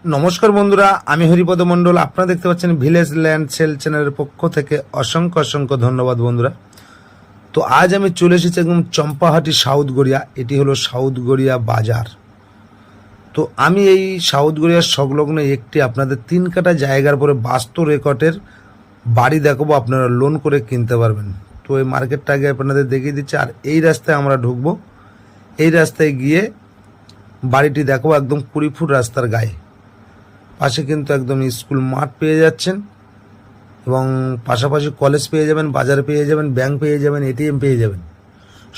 নমস্কার বন্ধুরা, আমি হরিপদ মণ্ডল। আপনারা দেখতে পাচ্ছেন ভিলেজ ল্যান্ড সেল চ্যানেলের পক্ষ থেকে অসংখ্য অসংখ্য ধন্যবাদ বন্ধুরা। তো আজ আমি চলে এসেছি একদম চম্পাহাটি সাউথ গড়িয়া। এটি হলো সাউথ গড়িয়া বাজার। তো আমি এই সাউথ গড়িয়ার সংলগ্ন একটি আপনাদের 3 কাঠা জায়গার পরে বাস্তব রেকর্ডের বাড়ি দেখাবো, আপনারা লোন করে কিনতে পারবেন। তো এই মার্কেটটা আগে আপনাদের দেখিয়ে দিচ্ছি। আর এই রাস্তায় আমরা ঢুকবো, এই রাস্তায় গিয়ে বাড়িটি দেখাবো একদম 20 ফুট রাস্তার গায়ে। পাশে কিন্তু একদম স্কুল মাঠ পেয়ে যাচ্ছেন এবং পাশাপাশি কলেজ পেয়ে যাবেন, বাজার পেয়ে যাবেন, ব্যাংক পেয়ে যাবেন, এটিএম পেয়ে যাবেন।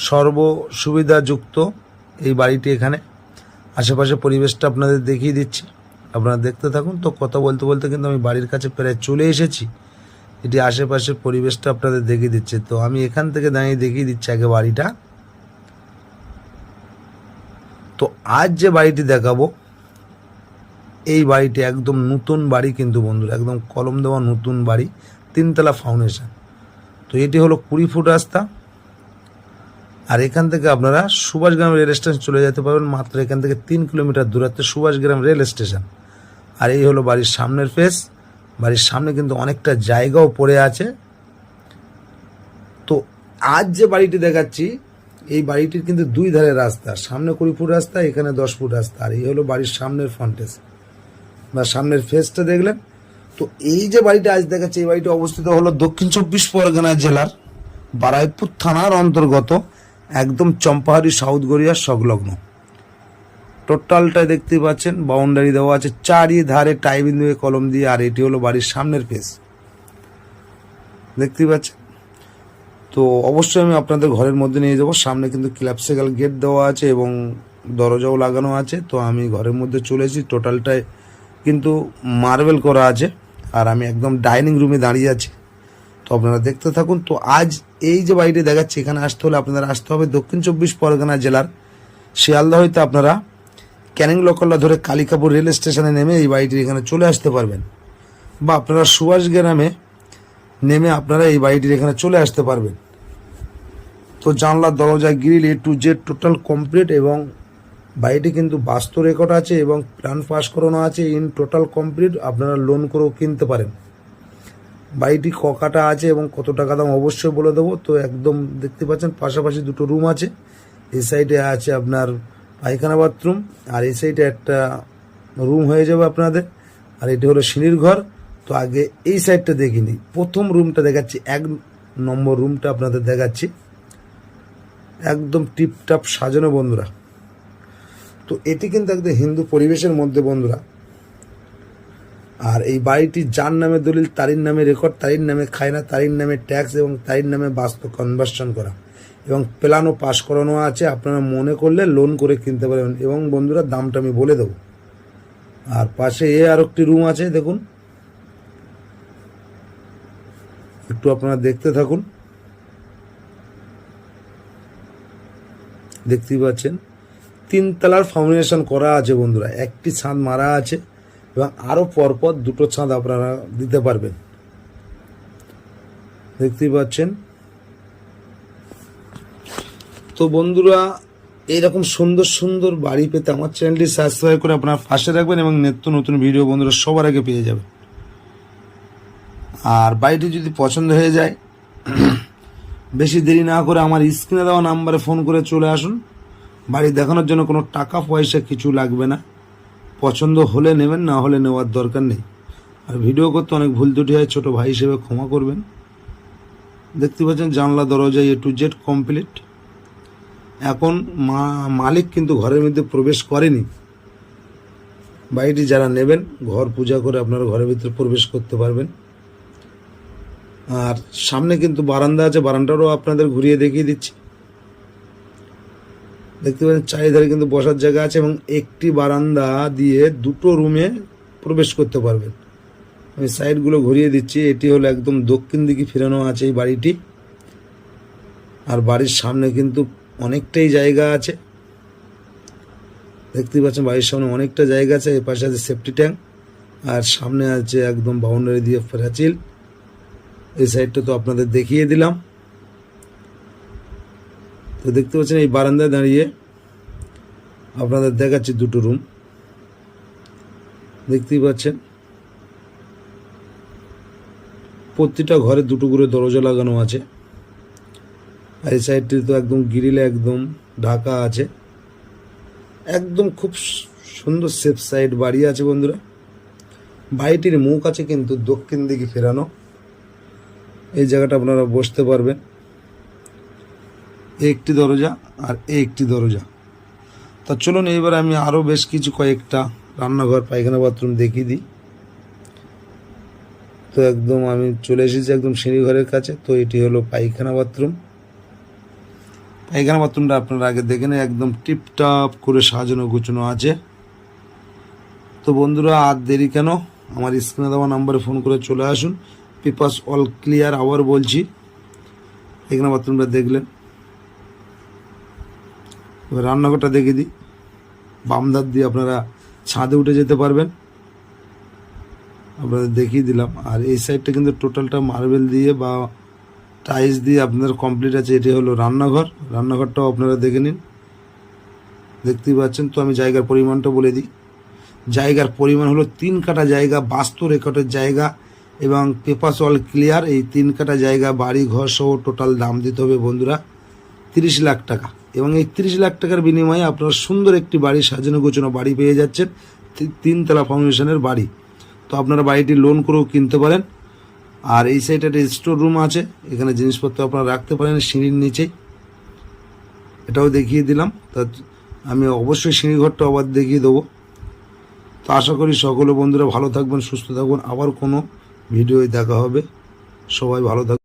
সর্ব সুবিধাযুক্ত এই বাড়িটি এখানে। আশেপাশে পরিবেশটা আপনাদের দেখিয়ে দিচ্ছি, আপনারা দেখতে থাকুন। তো কথা বলতে বলতে কিন্তু আমি বাড়ির কাছে প্রায় চলে এসেছি। এটি আশেপাশের পরিবেশটা আপনাদের দেখিয়ে দিচ্ছে। তো আমি এখান থেকে দাঁড়িয়ে দেখিয়ে দিচ্ছি আগে বাড়িটা। তো আজ যে বাড়িটি দেখাবো, এই বাড়িটি একদম নতুন বাড়ি কিন্তু বন্ধুরা, একদম কলম দেওয়া নতুন বাড়ি, 3 তলা ফাউন্ডেশন। তো এটি হলো 20 ফুট রাস্তা। আর এখান থেকে আপনারা সুভাষগ্রাম রেল স্টেশন চলে যেতে পারবেন, মাত্র এখান থেকে 3 কিলোমিটার দূরত্বে সুভাষগ্রাম রেল স্টেশন। আর এই হলো বাড়ির সামনের ফেস। বাড়ির সামনে কিন্তু অনেকটা জায়গাও পড়ে আছে। তো আজ যে বাড়িটি দেখাচ্ছি, এই বাড়িটির কিন্তু 2 ধারে রাস্তা, সামনে 20 ফুট রাস্তা, এখানে 10 ফুট রাস্তা। আর এই হলো বাড়ির সামনের ফ্রন্টেজ বা সামনের ফেসটা দেখলেন। তো এই যে বাড়িটা আজ দেখাচ্ছে, এই বাড়িটা অবস্থিত হলো দক্ষিণ 24 পরগনা জেলার বারাইপুর থানার অন্তর্গত, একদম চম্পাহাটি সাউথ গড়িয়ার সংলগ্ন। টোটালটা দেখতে পাচ্ছেন, বাউন্ডারি দেওয়া আছে চারিধারে টাইবিন্দু কলম দিয়ে। আর এটি হলো বাড়ির সামনের ফেস, দেখতে পাচ্ছেন। তো অবশ্যই আমি আপনাদের ঘরের মধ্যে নিয়ে যাব। সামনে কিন্তু ক্ল্যাপসিক্যাল গেট দেওয়া আছে এবং দরজাও লাগানো আছে। তো আমি ঘরের মধ্যে চলে এসেছি। টোটালটায় কিন্তু মার্বেল করা আছে। আর আমি একদম ডাইনিং রুমে দাঁড়িয়ে আছি। তো আপনারা দেখতে থাকুন। তো আজ এই যে বাড়িটি দেখাচ্ছি, এখানে আসতে হলে আপনারা আসতে হবে দক্ষিণ 24 পরগনা জেলার শিয়ালদা হইতে আপনারা ক্যানিং লোকালটা ধরে কালিকাপুর রেল স্টেশনে নেমে এই বাড়িটির এখানে চলে আসতে পারবেন, বা আপনারা সুভাষগ্রামে নেমে আপনারা এই বাড়িটির এখানে চলে আসতে পারবেন। তো জানলা, দরজা, grill A to Z total complete এবং বাড়িটি কিন্তু বাস্তু রেকর্ড আছে এবং প্ল্যান পাস করানো আছে। ইন টোটাল কমপ্লিট, আপনারা লোন করেও কিনতে পারেন। বাড়িটি ককাটা আছে এবং কত টাকা দাম অবশ্যই বলে দেবো। তো একদম দেখতে পাচ্ছেন পাশাপাশি 2টো রুম আছে। এই সাইডে আছে আপনার পায়খানা বাথরুম, আর এই সাইডে একটা রুম হয়ে যাবে আপনাদের। আর এটি হলো সিঁড়ির ঘর। তো আগে এই সাইডটা দেখিনি, প্রথম রুমটা দেখাচ্ছি, 1 নম্বর রুমটা আপনাদের দেখাচ্ছি। একদম টিপটাপ সাজানো বন্ধুরা। তো এটি কিন্তু একদম হিন্দু পরিবেশের মধ্যে বন্ধুরা। আর এই বাড়িটি যার নামে দলিল, তারির নামে রেকর্ড, তারির নামে খায়না, তারির নামে ট্যাক্স এবং তারির নামে বাস্তু কনভার্সন করা এবং প্ল্যানও পাস করানো আছে। আপনারা মনে করলে লোন করে কিনতে পারবেন। এবং বন্ধুরা দামটা আমি বলে দেবো। আর পাশে আর একটি রুম আছে, দেখুন, একটু আপনারা দেখতে থাকুন। দেখতেই পাচ্ছেন 3 তলার ফাউন্ডেশন করা আছে বন্ধুরা। একটি ছাদ মারা আছে এবং আরও পরপর 2টো ছাদ আপনারা দিতে পারবেন, দেখতেই পাচ্ছেন। তো বন্ধুরা, এইরকম সুন্দর সুন্দর বাড়ি পেতে আমার চ্যানেলটি সাবস্ক্রাইব করে আপনার পাশে রাখবেন এবং নিত্য নতুন ভিডিও বন্ধুরা সবার আগে পেয়ে যাবেন। আর বাড়িটি যদি পছন্দ হয়ে যায়, বেশি দেরি না করে আমার স্ক্রিনে দেওয়া নাম্বারে ফোন করে চলে আসুন। বাড়ি দেখানোর জন্য কোনো টাকা পয়সা কিছু লাগবে না। পছন্দ হলে নেবেন, না হলে নেওয়ার দরকার নেই। আর ভিডিও করতে অনেক ভুল ত্রুটি হয়, ছোটো ভাই হিসেবে ক্ষমা করবেন। দেখতে পাচ্ছেন জানলা, দরজা A to Z কমপ্লিট। এখন মালিক কিন্তু ঘরের মধ্যে প্রবেশ করেনি। বাড়িটি যারা নেবেন, ঘর পূজা করে আপনারা ঘরের ভিতরে প্রবেশ করতে পারবেন। আর সামনে কিন্তু বারান্দা আছে, বারান্দাটাও আপনাদের ঘুরিয়ে দেখিয়ে দিচ্ছি। দেখতে পাচ্ছেন চারিধারে কিন্তু বসার জায়গা আছে এবং একটি বারান্দা দিয়ে 2টো রুমে প্রবেশ করতে পারবেন। আমি সাইডগুলো ঘুরিয়ে দিচ্ছি। এটি হলো একদম দক্ষিণ দিকে ফিরানো আছে এই বাড়িটি। আর বাড়ির সামনে কিন্তু অনেকটাই জায়গা আছে, দেখতেই পাচ্ছেন বাড়ির সামনে অনেকটা জায়গা আছে। এর পাশে আছে সেফটি ট্যাঙ্ক, আর সামনে আছে একদম বাউন্ডারি দিয়ে প্রাচীর। এই সাইডটা তো আপনাদের দেখিয়ে দিলাম। তো দেখতে পাচ্ছেন এই বারান্দায় দাঁড়িয়ে আপনাদের দেখাচ্ছি 2টো রুম। দেখতেই পাচ্ছেন প্রতিটা ঘরে দুটো করে দরজা লাগানো আছে। আর এই সাইডটি তো একদম গ্রিলে একদম ঢাকা আছে। একদম খুব সুন্দর সেফ সাইড বাড়ি আছে বন্ধুরা। বাড়িটির মুখ আছে কিন্তু দক্ষিণ দিকে ফেরানো। এই জায়গাটা আপনারা বসতে পারবেন। এই একটি দরজা আর এই একটি দরজা। তা চলুন এইবার আমি আরও বেশ কিছু কয়েকটা রান্নাঘর পায়খানা বাথরুম দেখিয়ে দিই। তো একদম আমি চলে এসেছি একদম সিঁড়িঘরের কাছে। তো এটি হলো পায়খানা বাথরুম। পায়খানা বাথরুমটা আপনারা আগে দেখে নেন, একদম টিপটাপ করে সাজানো গুছানো আছে। তো বন্ধুরা আর দেরি কেন, আমার স্ক্রিনে দেওয়া নাম্বারে ফোন করে চলে আসুন। পেপারস অল ক্লিয়ার, আবার বলছি। পায়খানা বাথরুমটা দেখলেন, এবার রান্নাঘরটা দেখে দিই। বাম ধার দিয়ে আপনারা ছাদে উঠে যেতে পারবেন, আপনাদের দেখিয়ে দিলাম। আর এই সাইডটা কিন্তু টোটালটা মার্বেল দিয়ে বা টাইলস দিয়ে আপনাদের কমপ্লিট আছে। এটি হলো রান্নাঘর। রান্নাঘরটাও আপনারা দেখে নিন, দেখতেই পাচ্ছেন। তো আমি জায়গার পরিমাণটা বলে দিই। জায়গার পরিমাণ হলো 3 কাঠা জায়গা, বাস্তু রেকর্ডের জায়গা এবং পেপারস অল ক্লিয়ার। এই 3 কাঠা জায়গা বাড়ি ঘর সহ টোটাল দাম দিতে হবে বন্ধুরা 30 লাখ টাকা। এবং এই 30 লাখ টাকার বিনিময়ে আপনারা সুন্দর একটি বাড়ি, সাজানো গোছানো বাড়ি পেয়ে যাচ্ছেন, 3 তলা ফাউন্ডেশনের বাড়ি। তো আপনারা বাড়িটি লোন করেও কিনতে পারেন। আর এই সাইডে একটা স্টোর রুম আছে, এখানে জিনিসপত্র আপনারা রাখতে পারেন সিঁড়ির নিচেই, এটাও দেখিয়ে দিলাম। তা আমি অবশ্যই সিঁড়িঘরটা আবার দেখিয়ে দেবো। তো আশা করি সকলে বন্ধুরা ভালো থাকবেন, সুস্থ থাকবেন। আবার কোনো ভিডিওয় দেখা হবে। সবাই ভালো থাকবেন।